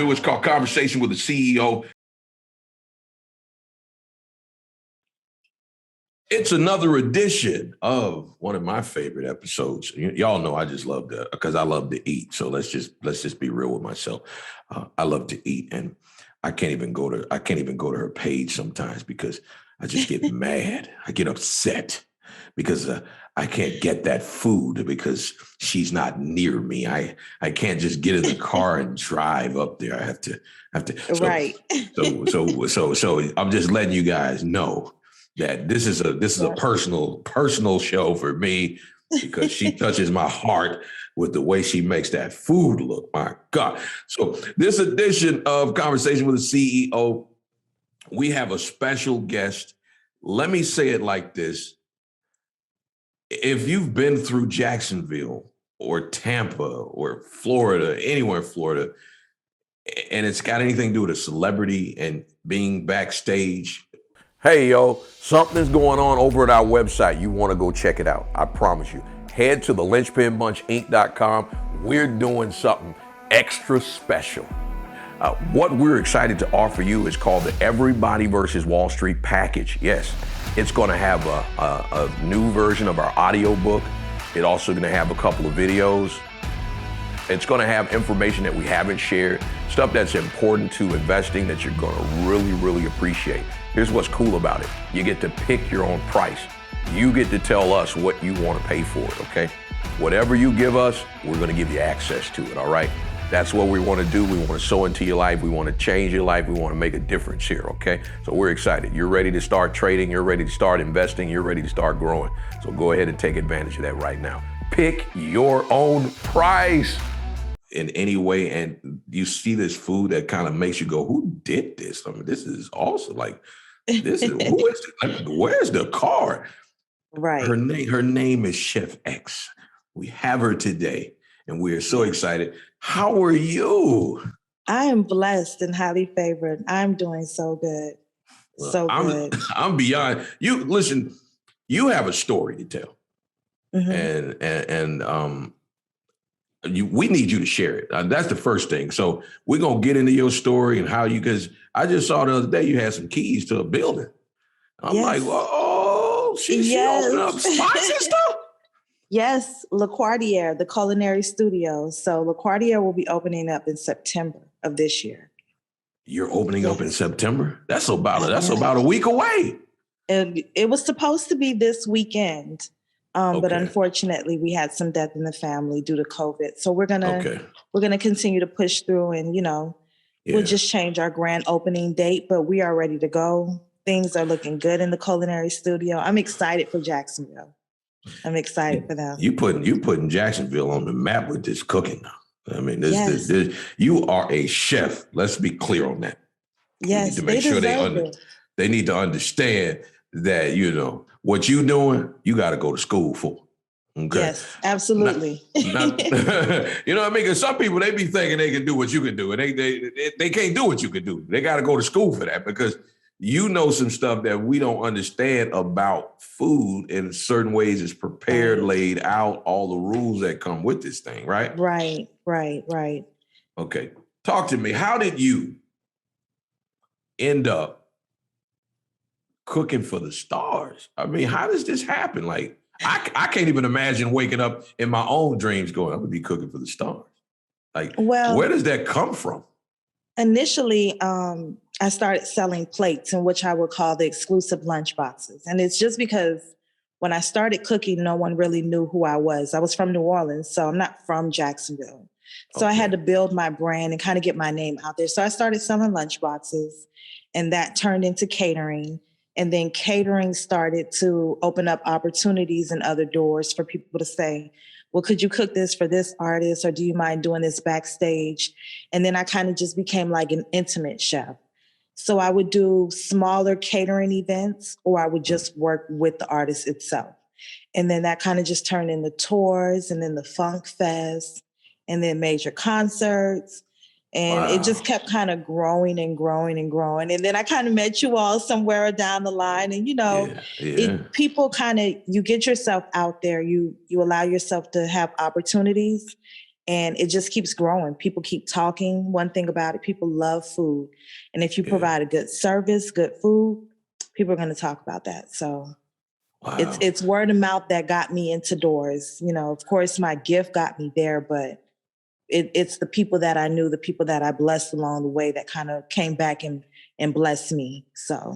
show is called Conversation with the CEO. It's another edition of one of my favorite episodes. Y'all know I just love because I love to eat. So let's just be real with myself. I love to eat, and I can't even go to her page sometimes because I just get mad. I get upset because I can't get that food because she's not near me. I can't just get in the car and drive up there. I have to. Right. So I'm just letting you guys know that this is a personal show for me because she touches my heart with the way she makes that food look. My God. So this edition of Conversation with the CEO, we have a special guest. Let me say it like this. If you've been through Jacksonville or Tampa or Florida, anywhere in Florida, and it's got anything to do with a celebrity and being backstage. Hey, yo, something's going on over at our website. You want to go check it out. I promise you. Head to the linchpinbunchinc.com. We're doing something extra special. What we're excited to offer you is called the Everybody versus Wall Street package. Yes, it's going to have a new version of our audio book. It's also going to have a couple of videos. It's going to have information that we haven't shared, stuff that's important to investing that you're going to really, really appreciate. Here's what's cool about it. You get to pick your own price. You get to tell us what you want to pay for it, okay? Whatever you give us, we're going to give you access to it, all right? That's what we want to do. We want to sow into your life. We want to change your life. We want to make a difference here, okay? So we're excited. You're ready to start trading. You're ready to start investing. You're ready to start growing. So go ahead and take advantage of that right now. Pick your own price in any way, and you see this food that kind of makes you go, who did this? I mean, this is awesome. Like, this is, where's the card? Right. Her name is Chef X. We have her today, and we are so excited. How are you? I am blessed and highly favored. I'm doing so good. Good. I'm beyond you. Listen, you have a story to tell. Mm-hmm. And we need you to share it. That's the first thing. So we're going to get into your story and how because I just saw the other day you had some keys to a building. I'm like, oh, she opened up spots and stuff? Yes, LaQuartiere, the culinary studio. So LaQuartiere will be opening up in September of this year. You're opening up in September? That's about a week away. And it was supposed to be this weekend. But unfortunately, we had some death in the family due to COVID. So we're gonna continue to push through, and we'll just change our grand opening date. But we are ready to go. Things are looking good in the culinary studio. I'm excited for Jacksonville. I'm excited for them. You putting Jacksonville on the map with this cooking now. I mean, this you are a chef. Let's be clear on that. Yes, to make sure they need to understand that what you doing, you got to go to school for. Okay. Yes, absolutely. You know what I mean? Because some people, they be thinking they can do what you can do, and they can't do what you can do. They got to go to school for that because you know some stuff that we don't understand about food in certain ways. It's prepared, laid out, all the rules that come with this thing, right? Right. Okay. Talk to me. How did you end up cooking for the stars? I mean, how does this happen? Like, I can't even imagine waking up in my own dreams going, I'm going to be cooking for the stars. Like, where does that come from? Initially, I started selling plates in which I would call the exclusive lunch boxes. And it's just because when I started cooking, no one really knew who I was. I was from New Orleans, so I'm not from Jacksonville. So I had to build my brand and kind of get my name out there. So I started selling lunch boxes, and that turned into catering. And then catering started to open up opportunities and other doors for people to say, well, could you cook this for this artist? Or do you mind doing this backstage? And then I kind of just became like an intimate chef. So I would do smaller catering events, or I would just work with the artist itself. And then that kind of just turned into tours, and then the Funk Fest, and then major concerts. And it just kept kind of growing and growing and growing. And then I kind of met you all somewhere down the line. And, people kind of, you get yourself out there, you allow yourself to have opportunities. And it just keeps growing. People keep talking. One thing about it, people love food. And if you provide a good service, good food, people are going to talk about that. So it's word of mouth that got me into doors. You know, of course, my gift got me there, but it's the people that I knew, the people that I blessed along the way that kind of came back and blessed me. So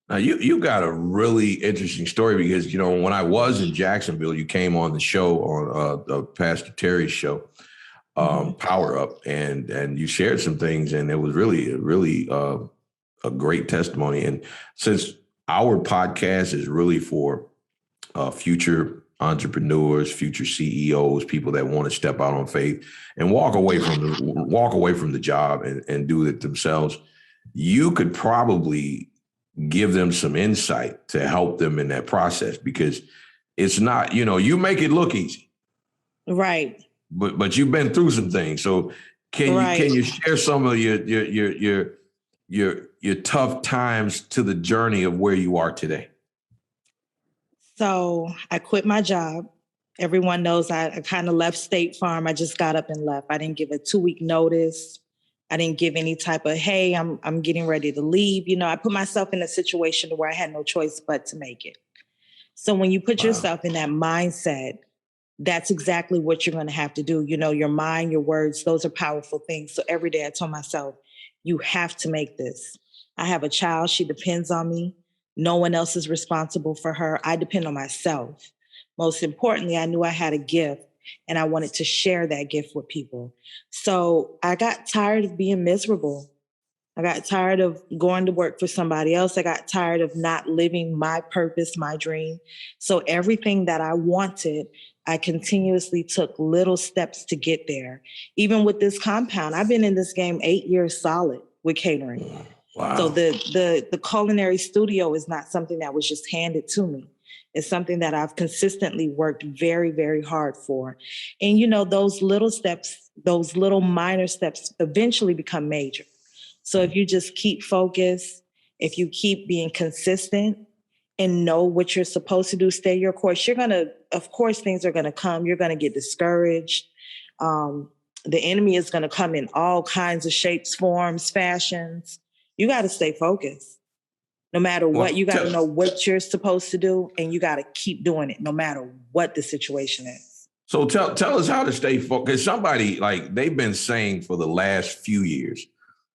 now you got a really interesting story because, you know, when I was in Jacksonville, you came on the show on Pastor Terry's show, Power Up, and you shared some things, and it was really a great testimony. And since our podcast is really for future entrepreneurs, future CEOs, people that want to step out on faith and walk away from the job and do it themselves, you could probably give them some insight to help them in that process, because it's not, you know, you make it look easy. Right. But you've been through some things. So can you share some of your tough times to the journey of where you are today? So I quit my job. Everyone knows I kind of left State Farm. I just got up and left. I didn't give a 2-week notice. I didn't give any type of, hey, I'm getting ready to leave. You know, I put myself in a situation where I had no choice but to make it. So when you put yourself in that mindset, that's exactly what you're going to have to do. You know, your mind, your words, those are powerful things. So every day I told myself, you have to make this. I have a child. She depends on me. No one else is responsible for her. I depend on myself. Most importantly, I knew I had a gift and I wanted to share that gift with people. So I got tired of being miserable. I got tired of going to work for somebody else. I got tired of not living my purpose, my dream. So everything that I wanted, I continuously took little steps to get there. Even with this compound, I've been in this game 8 years solid with catering. Wow. So the culinary studio is not something that was just handed to me. It's something that I've consistently worked very, very hard for. And, you know, those little steps, those little minor steps eventually become major. So if you just keep focused, if you keep being consistent and know what you're supposed to do, stay your course, of course, things are going to come. You're going to get discouraged. The enemy is going to come in all kinds of shapes, forms, fashions. You got to stay focused. No matter what, you got to know what you're supposed to do, and you got to keep doing it no matter what the situation is. So tell us how to stay focused. Somebody, like, they've been saying for the last few years,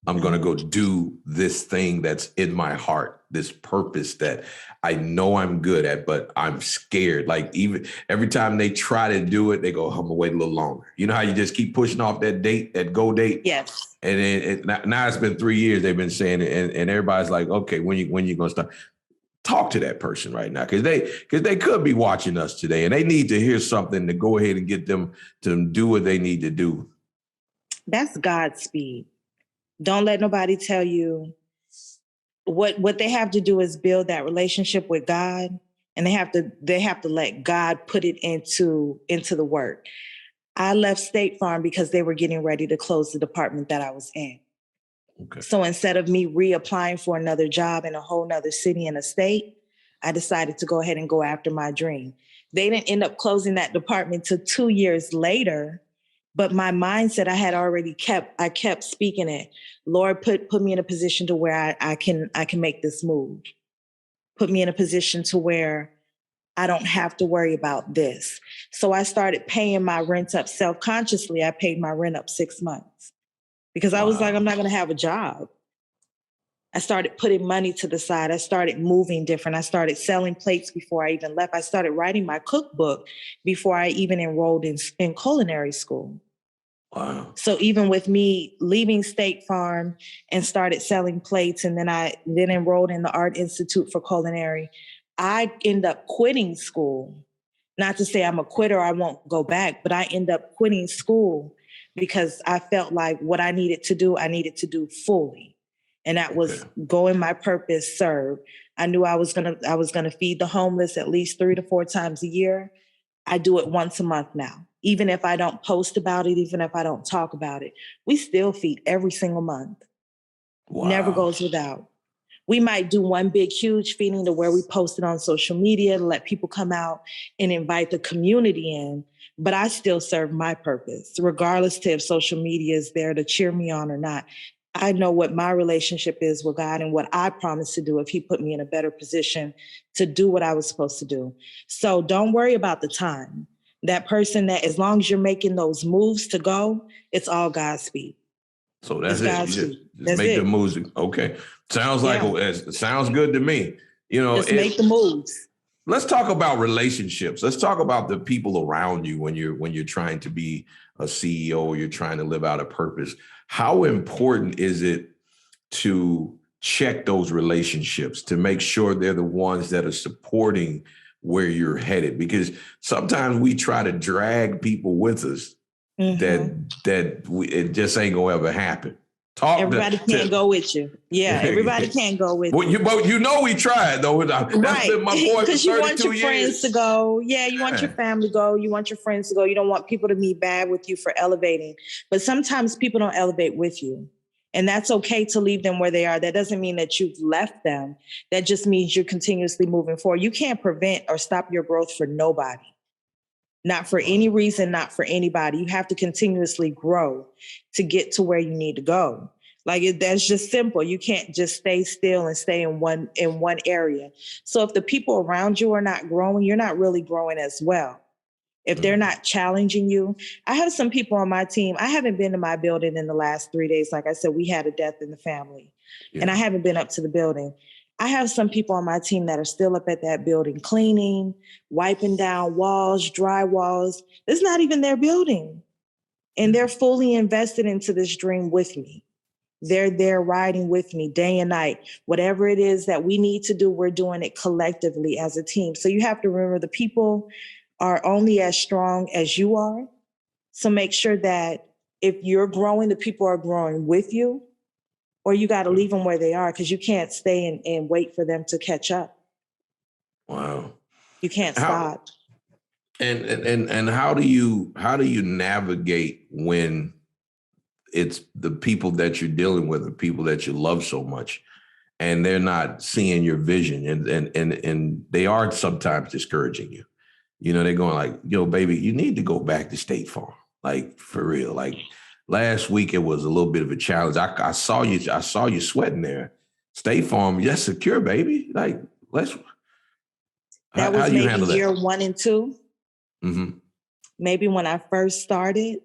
I'm going to go do this thing that's in my heart, this purpose that I know I'm good at, but I'm scared. Like, even every time they try to do it, they go, I'm going to wait a little longer. You know how you just keep pushing off that date, that go date? Yes. And then now it's been 3 years they've been saying it, and everybody's like, okay, when you going to start? Talk to that person right now, because they could be watching us today, and they need to hear something to go ahead and get them to do what they need to do. That's Godspeed. Don't let nobody tell you what they have to do is build that relationship with God, and they have to let God put it into the work. I left State Farm because they were getting ready to close the department that I was in. Okay. So instead of me reapplying for another job in a whole nother city and a state, I decided to go ahead and go after my dream. They didn't end up closing that department till 2 years later. But my mindset, I kept speaking it. Lord, put me in a position to where I can make this move. Put me in a position to where I don't have to worry about this. So I started paying my rent up self-consciously. I paid my rent up 6 months because I was like, I'm not going to have a job. I started putting money to the side. I started moving different. I started selling plates before I even left. I started writing my cookbook before I even enrolled in culinary school. Wow. So even with me leaving State Farm and started selling plates, and then I enrolled in the Art Institute for Culinary, I end up quitting school. Not to say I'm a quitter, I won't go back, but I end up quitting school because I felt like what I needed to do fully. And that was go in my purpose, serve. I knew I was gonna feed the homeless at least 3 to 4 times a year. I do it once a month now. Even if I don't post about it, even if I don't talk about it, we still feed every single month. Wow. Never goes without. We might do one big, huge feeding to where we post it on social media to let people come out and invite the community in. but I still serve my purpose, regardless to if social media is there to cheer me on or not. I know what my relationship is with God and what I promised to do if he put me in a better position to do what I was supposed to do. So don't worry about the time. That person that, as long as you're making those moves to go, it's all Godspeed. So that's it. Just make the moves. Okay. Sounds like it sounds good to me. Just make the moves. Let's talk about relationships. Let's talk about the people around you when you're trying to be a CEO or you're trying to live out a purpose. How important is it to check those relationships to make sure they're the ones that are supporting where you're headed? Because sometimes we try to drag people with us it just ain't gonna ever happen. Everybody can't go with you. Yeah, everybody can't go with you. But we tried though. Right, because you want your friends to go. Yeah, you want your family to go. You want your friends to go. You don't want people to be bad with you for elevating. But sometimes people don't elevate with you. And that's okay to leave them where they are. That doesn't mean that you've left them. That just means you're continuously moving forward. You can't prevent or stop your growth for nobody. Not for any reason, not for anybody. You have to continuously grow to get to where you need to go. That's just simple. You can't just stay still and stay in one area. So if the people around you are not growing, you're not really growing as well. If they're not challenging you, I have some people on my team. I haven't been to my building in the last 3 days. Like I said, we had a death in the family and I haven't been up to the building. I have some people on my team that are still up at that building, cleaning, wiping down walls, dry walls. It's not even their building. And they're fully invested into this dream with me. They're there riding with me day and night. Whatever it is that we need to do, we're doing it collectively as a team. So you have to remember the people are only as strong as you are. So make sure that if you're growing, the people are growing with you, or you got to leave them where they are because you can't stay and wait for them to catch up. Wow. You can't stop. And how do you navigate when it's the people that you're dealing with, the people that you love so much, and they're not seeing your vision and they are sometimes discouraging you? They're going like, yo, baby, you need to go back to State Farm. Like, for real. Like, last week, it was a little bit of a challenge. I saw you sweating there. State Farm, yes, secure, baby. Like, that was maybe year 1 and 2. Mm-hmm. Maybe when I first started,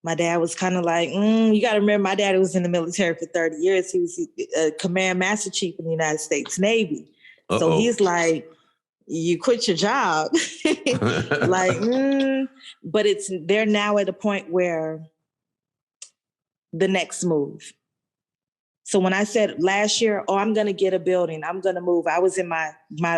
my dad was kind of like, you got to remember, my dad was in the military for 30 years. He was a command master chief in the United States Navy. Uh-oh. So he's like, you quit your job. But they're now at a point where the next move. So when I said last year, I'm going to get a building, I'm going to move. I was in my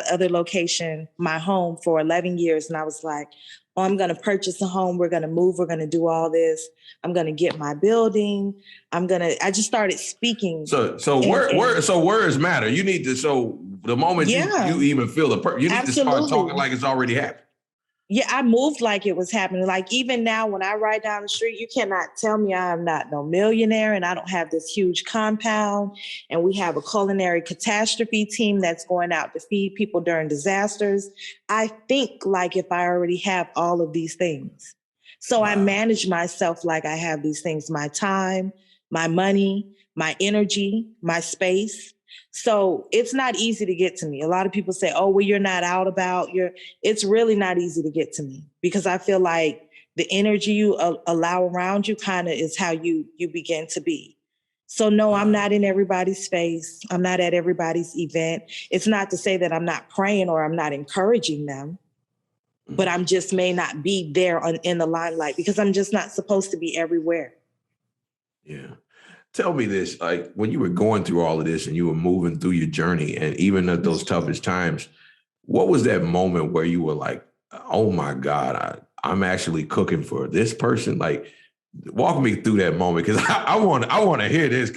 other location, my home for 11 years. And I was like, I'm going to purchase a home. We're going to move. We're going to do all this. I'm going to get my building. I just started speaking. So words matter. You need to, so the moment you even feel you need to start talking like it's already happened. Yeah, I moved like it was happening. Like even now when I ride down the street, you cannot tell me I'm not no millionaire and I don't have this huge compound and we have a culinary catastrophe team that's going out to feed people during disasters. I think like if I already have all of these things. So wow. I manage myself like I have these things, my time, my money, my energy, my space. So it's not easy to get to me. A lot of people say, oh, well, you're not out about it's really not easy to get to me because I feel like the energy you allow around you kind of is how you begin to be. So no, I'm not in everybody's face. I'm not at everybody's event. It's not to say that I'm not praying or I'm not encouraging them, but I'm just may not be there in the limelight because I'm just not supposed to be everywhere. Yeah. Tell me this, like when you were going through all of this and you were moving through your journey and even at those toughest times, what was that moment where you were like, oh my God, I'm actually cooking for this person? Like, walk me through that moment because I want to hear this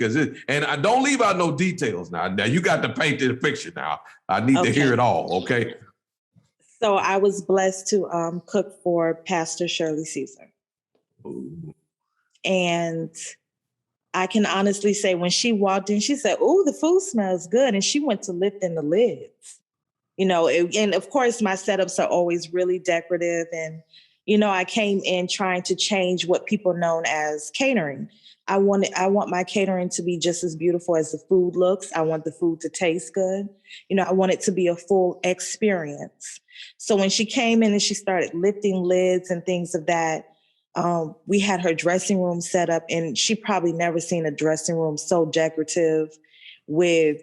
and I don't leave out no details now. Now you got to paint the picture now. I need to hear it all, okay? So I was blessed to cook for Pastor Shirley Caesar. Ooh. And I can honestly say when she walked in, she said, oh, the food smells good. And she went to lifting the lids, and of course my setups are always really decorative and I came in trying to change what people known as catering. I want my catering to be just as beautiful as the food looks. I want the food to taste good. I want it to be a full experience. So when she came in and she started lifting lids and things of that, we had her dressing room set up, and she probably never seen a dressing room so decorative with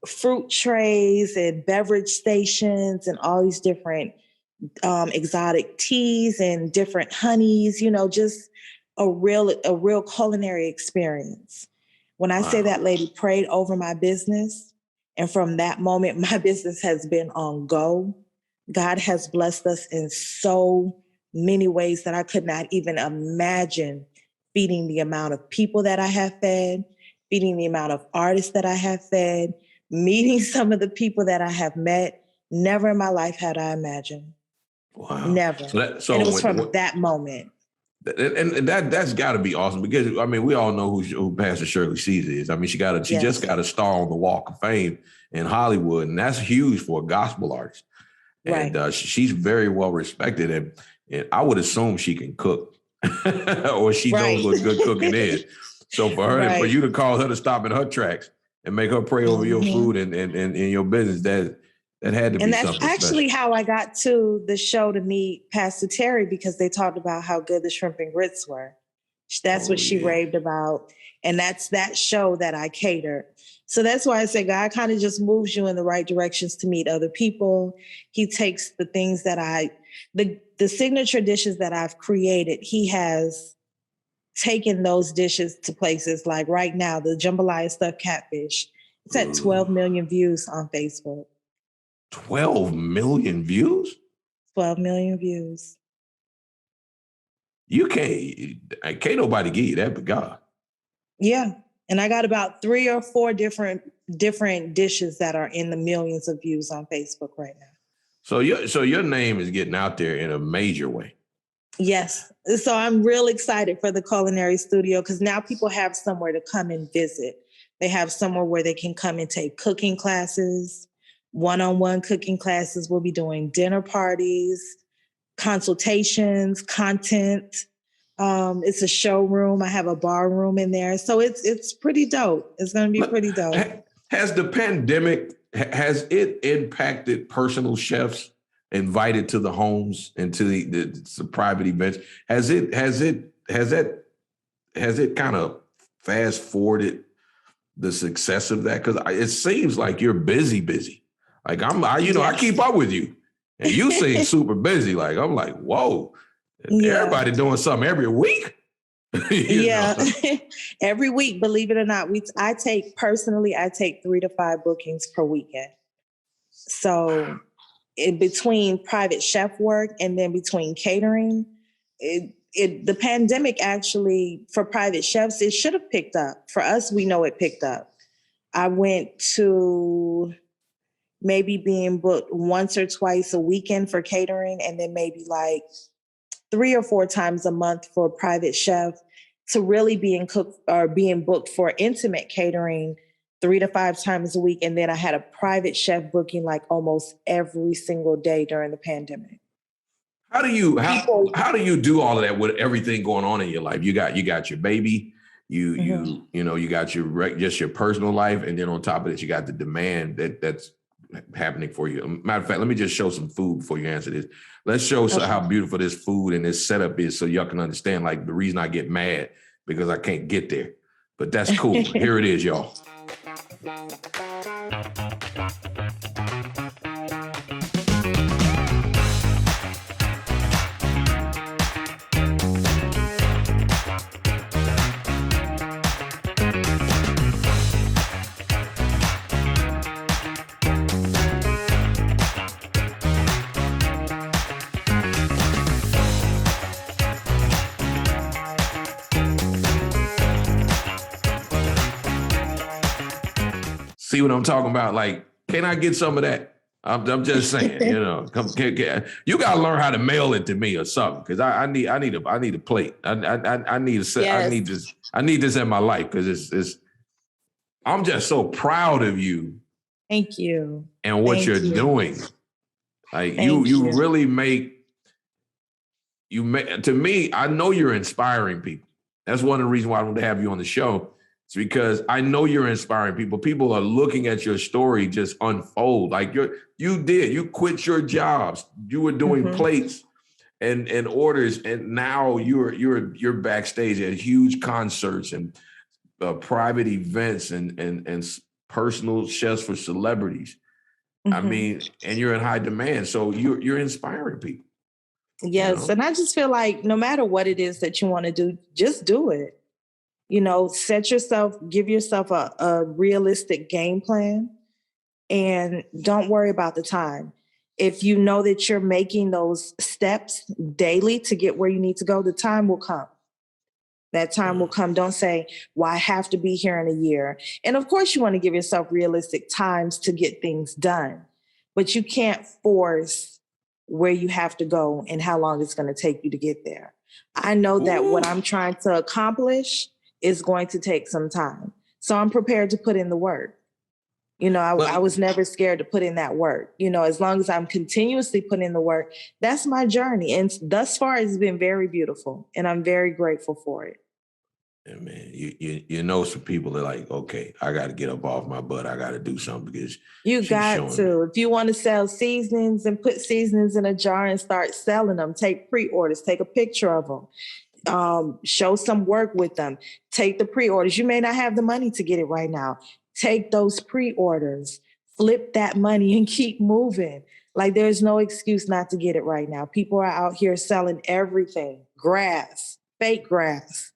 fruit trays and beverage stations and all these different exotic teas and different honeys, just a real culinary experience. When I say Wow. that lady prayed over my business, and from that moment, my business has been on go. God has blessed us in so many ways that I could not even imagine, feeding the amount of people that I have fed, feeding the amount of artists that I have fed, meeting some of the people that I have met. Never in my life had I imagined. Wow. Never. So And it was from that moment. And that's got to be awesome, because I mean we all know who Pastor Shirley Caesar is. I mean she just got a star on the Walk of Fame in Hollywood, and that's huge for a gospel artist. Right. And she's very well respected, and I would assume she can cook, or she knows what good cooking is. So for you to call her to stop in her tracks and make her pray over your food and your business, that had to be something special. And that's actually how I got to the show to meet Pastor Terry, because they talked about how good the shrimp and grits were. That's what she raved about. And that's that show that I catered. So that's why I say God kind of just moves you in the right directions to meet other people. He takes the things that the signature dishes that I've created, he has taken those dishes to places like right now, the jambalaya stuffed catfish. It's at 12 million views on Facebook. 12 million views? 12 million views. You can't nobody give you that but God. Yeah. And I got about 3 or 4 different dishes that are in the millions of views on Facebook right now. So your name is getting out there in a major way. Yes. So I'm real excited for the culinary studio, because now people have somewhere to come and visit. They have somewhere where they can come and take cooking classes, one-on-one cooking classes. We'll be doing dinner parties, consultations, content. It's a showroom. I have a bar room in there. So it's pretty dope. It's going to be pretty dope. Has the pandemic, has it impacted personal chefs invited to the homes and to the private events? Has it kind of fast forwarded the success of that? Because it seems like you're busy. Like I keep up with you, and you seem super busy. Like I'm like, whoa, everybody doing something every week. Every week, believe it or not. I take 3 to 5 bookings per weekend. So in between private chef work and then between catering, the pandemic actually, for private chefs, it should have picked up. For us, we know it picked up. I went to maybe being booked once or twice a weekend for catering, and then maybe like 3 or 4 times a month for a private chef, to really being booked for intimate catering 3 to 5 times a week. And then I had a private chef booking like almost every single day during the pandemic. How do you do all of that with everything going on in your life? You got your baby, you got just your personal life, and then on top of it, you got the demand that's happening for you. Matter of fact, let me just show some food before you answer this. Let's show how beautiful this food and this setup is, so y'all can understand like the reason I get mad, because I can't get there. But that's cool. Here it is, y'all. See what I'm talking about? Like, can I get some of that? I'm just saying, you gotta learn how to mail it to me or something, because I need a plate. I need this in my life, because it's. I'm just so proud of you. Thank you. And what you're doing, like you really make. to me, I know you're inspiring people. That's one of the reasons why I want to have you on the show. It's because I know you're inspiring people. People are looking at your story just unfold. Like you quit your jobs. You were doing plates and orders, and now you're backstage at huge concerts and private events and personal chefs for celebrities. I mean, and you're in high demand, so you're inspiring people. Yes, and I just feel like no matter what it is that you want to do, just do it. Give yourself a realistic game plan, and don't worry about the time. If you know that you're making those steps daily to get where you need to go, the time will come. That time will come. Don't say, well, I have to be here in a year. And of course, you want to give yourself realistic times to get things done, but you can't force where you have to go and how long it's going to take you to get there. I know that what I'm trying to accomplish is going to take some time. So I'm prepared to put in the work. I was never scared to put in that work. As long as I'm continuously putting in the work, that's my journey. And thus far, it's been very beautiful. And I'm very grateful for it. Yeah, man, some people are like, okay, I got to get up off my butt. I got to do something because you got to. If you want to sell seasonings and put seasonings in a jar and start selling them, take pre-orders, take a picture of them, show some work with them, take the pre-orders. You may not have the money to get it right now. Take those pre-orders, flip that money and keep moving. Like there's no excuse not to get it right now. People are out here selling everything, grass, fake grass.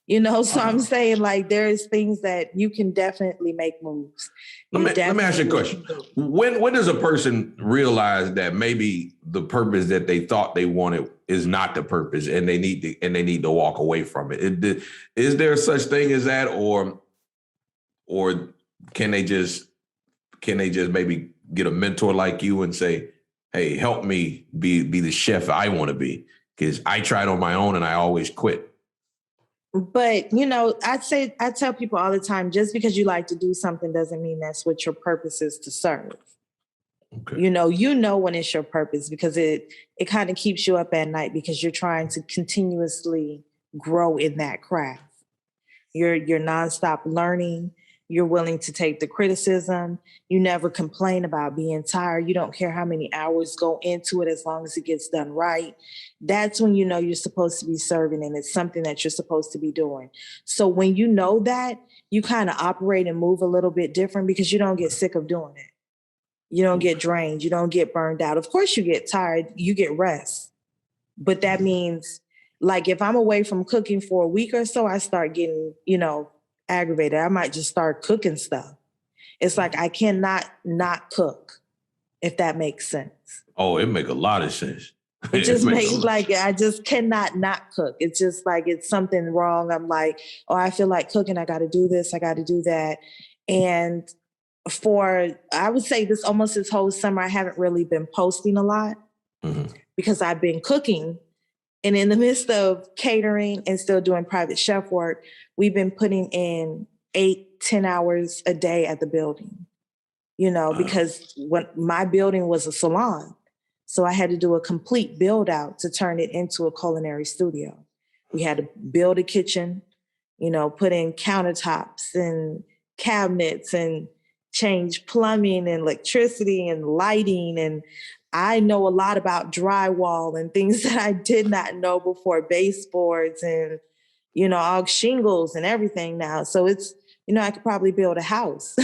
So I'm saying like there's things that you can definitely make moves. Let me ask you a question. When does a person realize that maybe the purpose that they thought they wanted is not the purpose and they need to walk away from it? Is there such thing as that, or can they just maybe get a mentor like you and say, hey, help me be the chef I want to be, because I tried on my own and I always quit? But, I tell people all the time, just because you like to do something doesn't mean that's what your purpose is to serve. Okay. You know when it's your purpose, because it kind of keeps you up at night because you're trying to continuously grow in that craft. You're nonstop learning. You're willing to take the criticism. You never complain about being tired. You don't care how many hours go into it as long as it gets done right. That's when you know you're supposed to be serving and it's something that you're supposed to be doing. So when you know that, you kind of operate and move a little bit different because you don't get sick of doing it. You don't get drained. You don't get burned out. Of course you get tired. You get rest. But that means, like, if I'm away from cooking for a week or so, I start getting, aggravated. I might just start cooking stuff. It's like I cannot not cook, if that makes sense. Oh, it makes a lot of sense. It just makes like I just cannot not cook. It's just like it's something wrong. I'm like, oh, I feel like cooking. I got to do this. I got to do that. And I would say this whole summer, I haven't really been posting a lot because I've been cooking. And in the midst of catering and still doing private chef work, we've been putting in 8-10 hours a day at the building, because when my building was a salon. So I had to do a complete build out to turn it into a culinary studio. We had to build a kitchen, put in countertops and cabinets and change plumbing and electricity and lighting. And I know a lot about drywall and things that I did not know before, baseboards and, all shingles and everything now. So it's, I could probably build a house.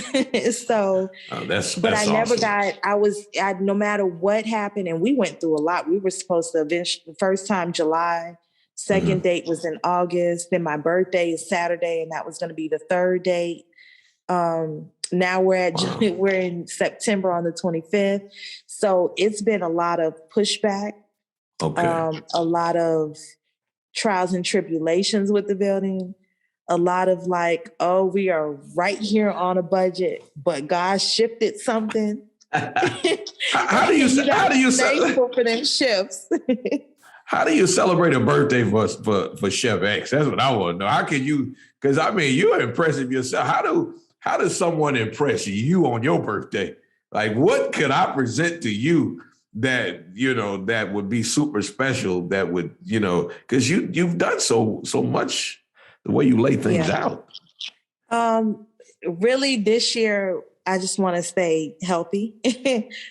So, but I never got, no matter what happened, and we went through a lot. We were supposed to the first time July, second date was in August. Then my birthday is Saturday, and that was going to be the third date. Now we're in September on the 25th. So it's been a lot of pushback, a lot of trials and tribulations with the building, a lot of like, oh, we are right here on a budget, but God shifted something. How do you thankful for them shifts? How do you celebrate a birthday for Chef X? That's what I want to know. How can you? Because you're impressive yourself. How does someone impress you on your birthday? Like, what could I present to you that, that would be super special, that would, because you've done so much, the way you lay things out. Really this year, I just want to stay healthy.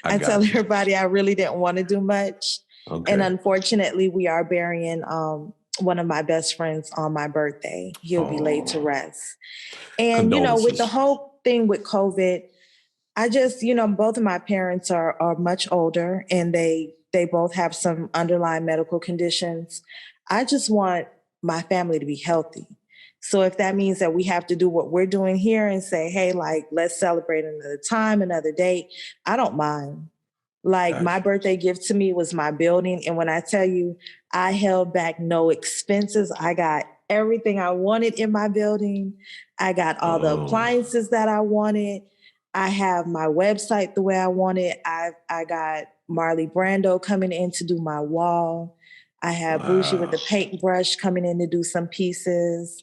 I tell everybody I really didn't want to do much. Okay. And unfortunately, we are burying one of my best friends on my birthday. He'll be laid to rest. And, with the whole thing with COVID, I just, both of my parents are much older, and they both have some underlying medical conditions. I just want my family to be healthy. So if that means that we have to do what we're doing here and say, hey, let's celebrate another time, another date, I don't mind. My birthday gift to me was my building. And when I tell you, I held back no expenses. I got everything I wanted in my building. I got all the appliances that I wanted. I have my website the way I want it. I got Marley Brando coming in to do my wall. I have Bougie with the paintbrush coming in to do some pieces.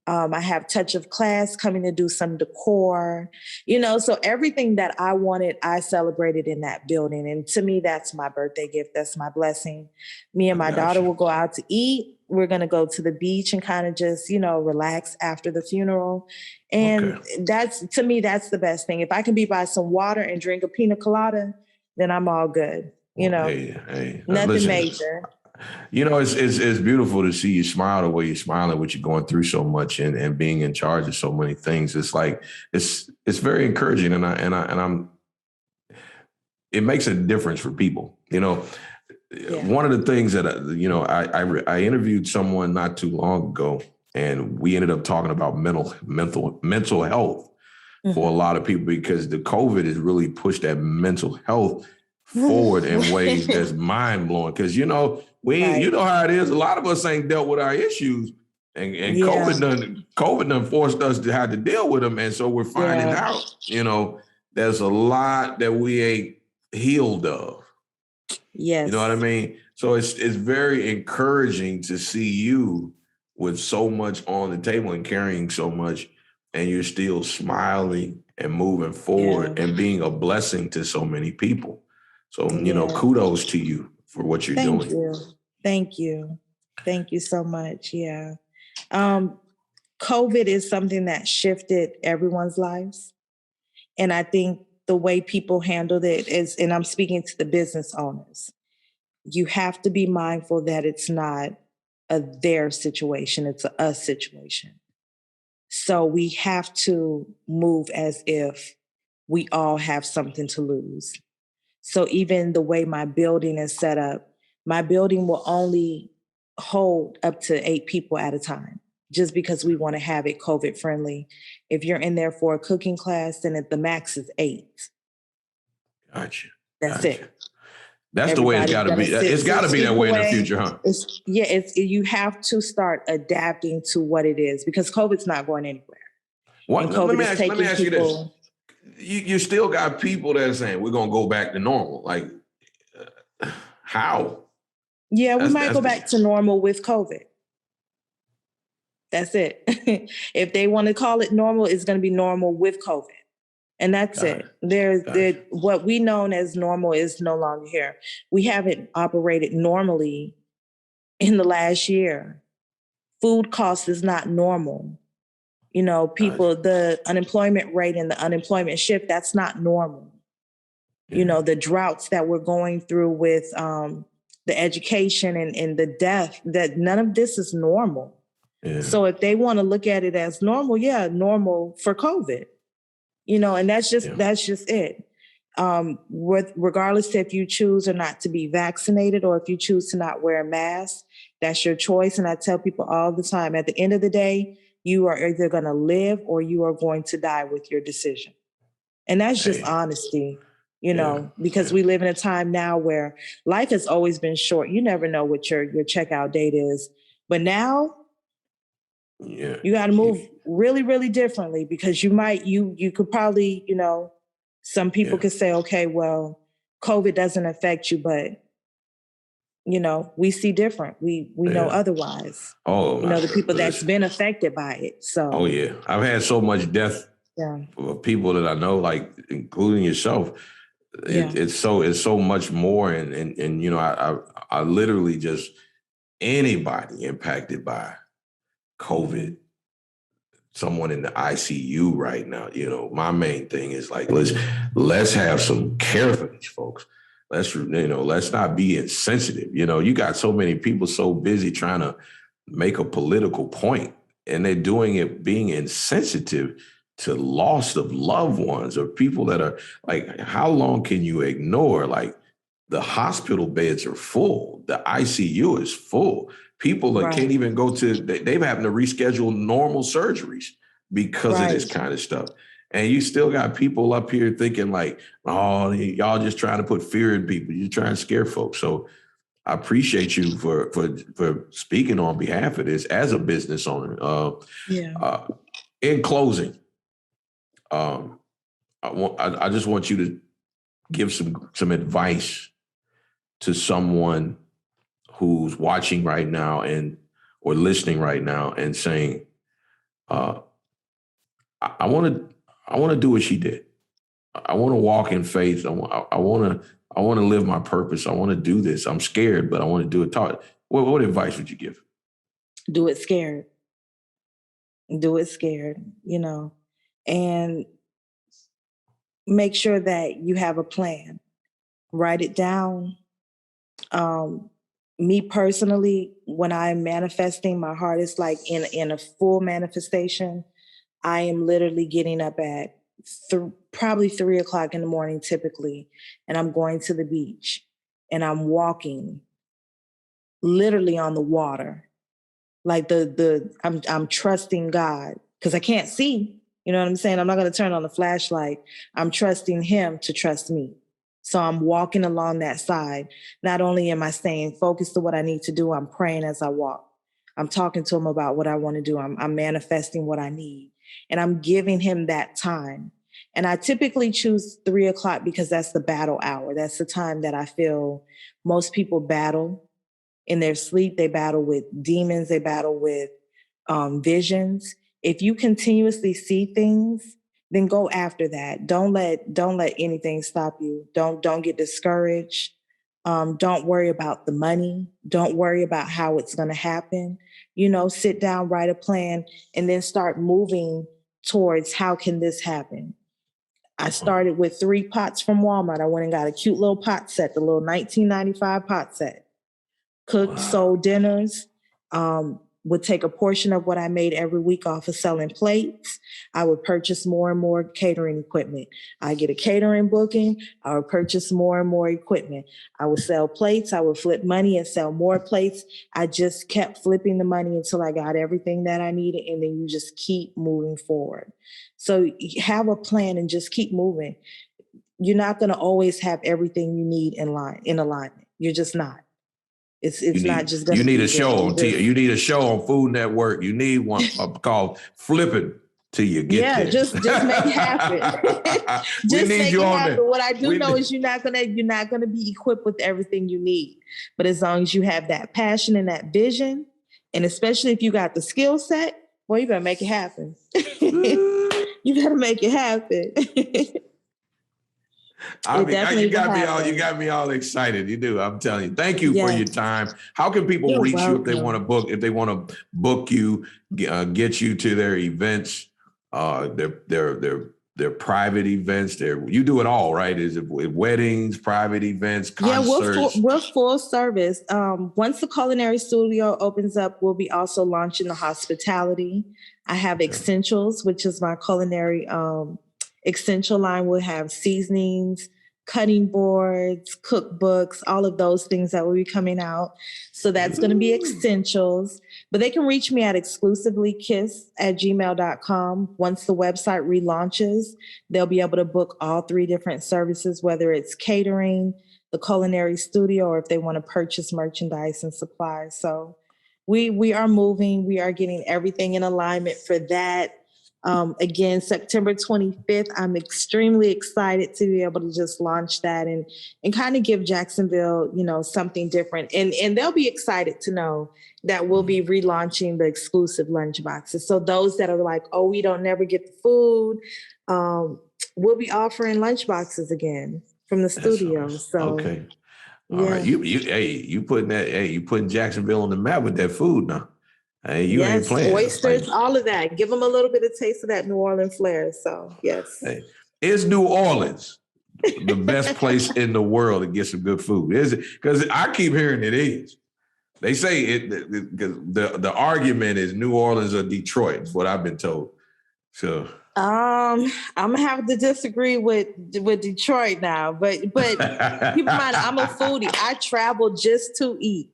I have Touch of Class coming to do some decor, so everything that I wanted, I celebrated in that building. And to me, that's my birthday gift. That's my blessing. Me and my daughter will go out to eat. We're going to go to the beach and kind of just, relax after the funeral. And to me, that's the best thing. If I can be by some water and drink a pina colada, then I'm all good. Hey, nothing major. It's beautiful to see you smile the way you're smiling, with you going through so much and being in charge of so many things. It's like, it's very encouraging. And it makes a difference for people. One of the things that, I interviewed someone not too long ago, and we ended up talking about mental health for a lot of people, because the COVID has really pushed that mental health forward in ways that's mind blowing. Because, you know how it is. A lot of us ain't dealt with our issues, and COVID done forced us to have to deal with them. And so we're finding out, there's a lot that we ain't healed of. Yes. You know what I mean? So it's very encouraging to see you with so much on the table and carrying so much, and you're still smiling and moving forward and being a blessing to so many people. So, kudos to you for what you're doing. Thank you. Thank you so much. Yeah. COVID is something that shifted everyone's lives. And I think the way people handled it is, and I'm speaking to the business owners, you have to be mindful that it's not a their situation, it's a us situation. So we have to move as if we all have something to lose. So even the way my building is set up, my building will only hold up to 8 people at a time, just because we want to have it COVID friendly. If you're in there for a cooking class, then the max is 8. Gotcha. That's it. That's the way it's got to be. It's got to be that way in the future, huh? You have to start adapting to what it is, because COVID's not going anywhere. Let me ask you this. You still got people that are saying we're going to go back to normal. Like, how? Yeah, we might go back to normal with COVID. That's it. If they want to call it normal, it's going to be normal with COVID. And that's it. What we known as normal is no longer here. We haven't operated normally in the last year. Food cost is not normal. People, the unemployment rate and the unemployment shift, that's not normal. Yeah. The droughts that we're going through with the education and the death, that none of this is normal. Yeah. So if they want to look at it as normal, normal for COVID, and that's just it. Regardless if you choose or not to be vaccinated, or if you choose to not wear a mask, that's your choice. And I tell people all the time, at the end of the day, you are either going to live or you are going to die with your decision. And that's just honesty, because we live in a time now where life has always been short. You never know what your checkout date is. But now you got to move really, really differently, because you could probably, some people could say, okay, well, COVID doesn't affect you, but we see different. We know otherwise. The people that's been affected by it. So. Oh yeah, I've had so much death of people that I know, like including yourself. Yeah. It's so much more. And you know, I literally just anybody impacted by COVID, someone in the ICU right now, you know, my main thing is like, let's have some care for these folks. Let's not be insensitive. You know, you got so many people so busy trying to make a political point, and they're doing it being insensitive to loss of loved ones or people that are like, how long can you ignore? Like, the hospital beds are full. The ICU is full. People that can't even go they've having to reschedule normal surgeries because of this kind of stuff. And you still got people up here thinking like, oh, y'all just trying to put fear in people. You're trying to scare folks. So I appreciate you for speaking on behalf of this as a business owner. In closing, I just want you to give some advice to someone who's watching right now or listening right now and saying, I want to do what she did. I want to walk in faith. I want to live my purpose. I want to do this. I'm scared, but I want to do it. What advice would you give? Do it scared. Do it scared, you know, and make sure that you have a plan. Write it down. Me personally, when I'm manifesting, my heart is like in a full manifestation. I am literally getting up at probably 3:00 in the morning, typically, and I'm going to the beach and I'm walking literally on the water. Like I'm trusting God because I can't see. You know what I'm saying? I'm not going to turn on the flashlight. I'm trusting him to trust me. So I'm walking along that side. Not only am I staying focused to what I need to do, I'm praying as I walk. I'm talking to him about what I want to do. I'm manifesting what I need. And I'm giving him that time. And I typically choose 3:00 because that's the battle hour. That's the time that I feel most people battle in their sleep. They battle with demons. They battle with visions. If you continuously see things, then go after that. Don't let anything stop you. Don't get discouraged. Don't worry about the money. Don't worry about how it's going to happen. You know, sit down, write a plan, and then start moving towards how can this happen. I started with 3 pots from Walmart. I went and got a cute little pot set, the little 1995 pot set. Cooked, sold dinners, would take a portion of what I made every week off of selling plates. I would purchase more and more catering equipment. I get a catering booking. I would purchase more and more equipment. I would sell plates. I would flip money and sell more plates. I just kept flipping the money until I got everything that I needed. And then you just keep moving forward. So have a plan and just keep moving. You're not going to always have everything you need in alignment. You're just not. It's not just you need a show on you need a show on Food Network. You need one called "Flip It Till You Get There." Just make it happen. Just make it happen. What I do know is you're not gonna be equipped with everything you need, but as long as you have that passion and that vision, and especially if you got the skill set, well, you better make it happen. You better make it happen. I mean, you got me all excited. You do. I'm telling you. Thank you for your time. How can people reach you if they want to book you, get you to their events, their private events? You do it all, right? Is it weddings, private events, concerts? Yeah, we're full service. Once the culinary studio opens up, we'll be also launching the hospitality. I have Essentials, which is my culinary essential line. Will have seasonings, cutting boards, cookbooks, all of those things that will be coming out. So that's going to be Essentials. But they can reach me at xclusivelykiss@gmail.com. Once the website relaunches, they'll be able to book all 3 different services, whether it's catering, the culinary studio, or if they want to purchase merchandise and supplies. So we are moving. We are getting everything in alignment for that. Again, September 25th, I'm extremely excited to be able to just launch that and kind of give Jacksonville, something different. And they'll be excited to know that we'll be relaunching the exclusive lunch boxes. So those that are like, oh, we don't never get the food, we'll be offering lunch boxes again. from the That's studio. awesome. So Okay. All right. You putting Jacksonville on the map with that food now. Hey, you ain't yes, playing. oysters, all of that. Give them a little bit of taste of that New Orleans flair. So yes. Hey, is New Orleans the best place in the world to get some good food? Is it? Because I keep hearing it is. They say it because the argument is New Orleans or Detroit. Is what I've been told. So I'm gonna have to disagree with Detroit now, but keep in mind I'm a foodie. I travel just to eat.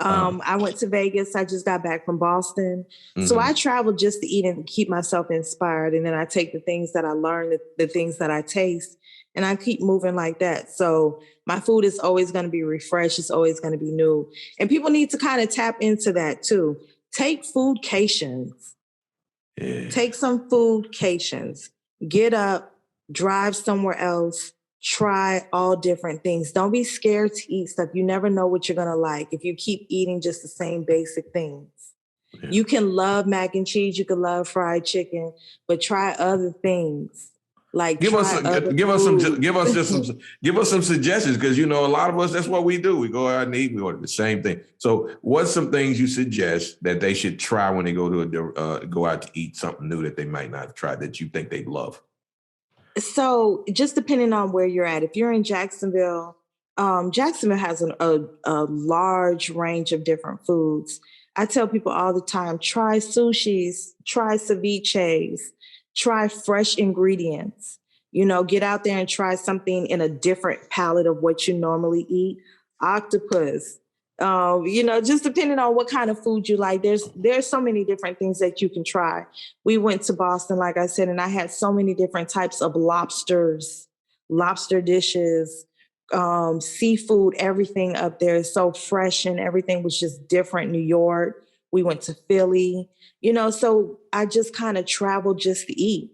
I went to Vegas. I just got back from Boston. So I travel just to eat and keep myself inspired. And then I take the things that I learn, the things that I taste, and I keep moving like that. So my food is always going to be refreshed. It's always going to be new. And people need to kind of tap into that too. Take foodcations. Yeah. Take some foodcations. Get up, drive somewhere else, try all different things. Don't be scared to eat stuff. You never know what you're going to like if you keep eating just the same basic things. Yeah. You can love mac and cheese. You can love fried chicken, but try other things. Like give us some suggestions, because a lot of us, that's what we do. We go out and eat. We order the same thing. So what's some things you suggest that they should try when they go to go out to eat something new that they might not have tried that you think they'd love? So just depending on where you're at, if you're in Jacksonville, Jacksonville has a large range of different foods. I tell people all the time, try sushis, try ceviches, try fresh ingredients. Get out there and try something in a different palette of what you normally eat. Octopus, just depending on what kind of food you like. There's so many different things that you can try. We went to Boston, like I said, and I had so many different types of lobsters, lobster dishes, seafood, everything up there is so fresh and everything was just different. New York, we went to Philly, so I just kind of traveled just to eat,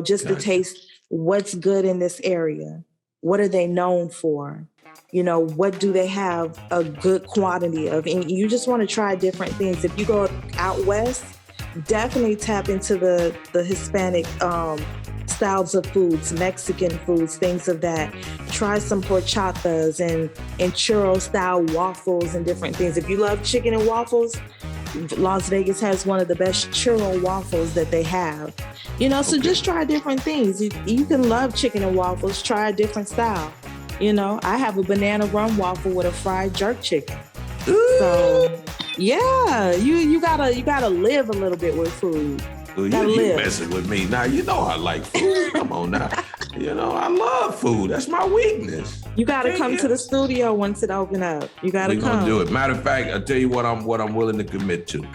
just to taste what's good in this area. What are they known for? What do they have a good quantity of? And you just want to try different things. If you go out west, definitely tap into the Hispanic styles of foods, Mexican foods, things of that. Try some horchatas and churro style waffles and different things. If you love chicken and waffles, Las Vegas has one of the best churro waffles that they have. So just try different things. You can love chicken and waffles, try a different style. I have a banana rum waffle with a fried jerk chicken. Ooh. So yeah, you gotta live a little bit with food. Well, you messing with me now. I like food. Come on now. I love food. That's my weakness. You gotta come to the studio once it open up. You gotta come. We're gonna do it. Matter of fact, I'll tell you what I'm willing to commit to.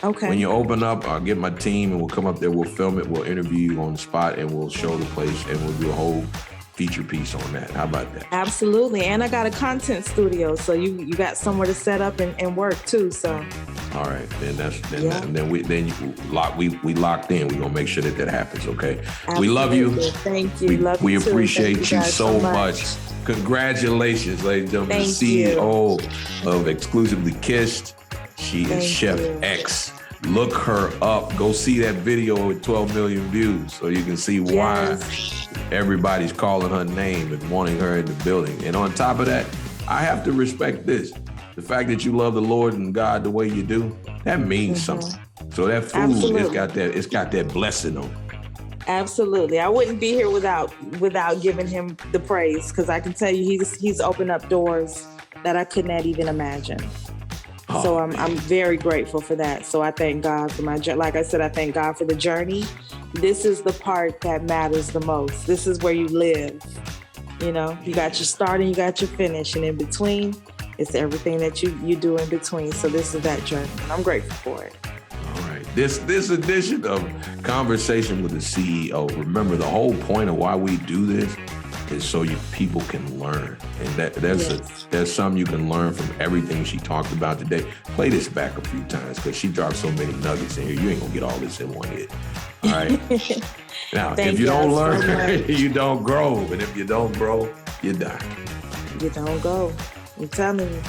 Okay. When you open up, I'll get my team and we'll come up there. We'll film it. We'll interview you on the spot and we'll show the place and we'll do a whole feature piece on that. How about that? Absolutely. And I got a content studio, so you got somewhere to set up and work too. So. All right, then we locked in. We're gonna make sure that happens. Okay. Absolutely. We love you. Thank you. We appreciate you so much. Congratulations, ladies and gentlemen. The CEO of Xclusively Kissed. She is Chef X. Look her up. Go see that video with 12 million views so you can see why everybody's calling her name and wanting her in the building. And on top of that, I have to respect this. The fact that you love the Lord and God the way you do, that means something. So that food, it's got that blessing on it. Absolutely. I wouldn't be here without giving him the praise, because I can tell you he's opened up doors that I could not even imagine. So I'm very grateful for that. So I thank God for like I said, I thank God for the journey. This is the part that matters the most. This is where you live. You got your start and you got your finish. And in between, it's everything that you do in between. So this is that journey. And I'm grateful for it. All right. This edition of Conversation with the CEO. Remember, the whole point of why we do this is so people can learn. And there's something you can learn from everything she talked about today. Play this back a few times because she dropped so many nuggets in here. You ain't gonna get all this in one hit. All right. Now, if you don't learn, you don't grow. And if you don't grow, you die. You don't go. I'm telling you.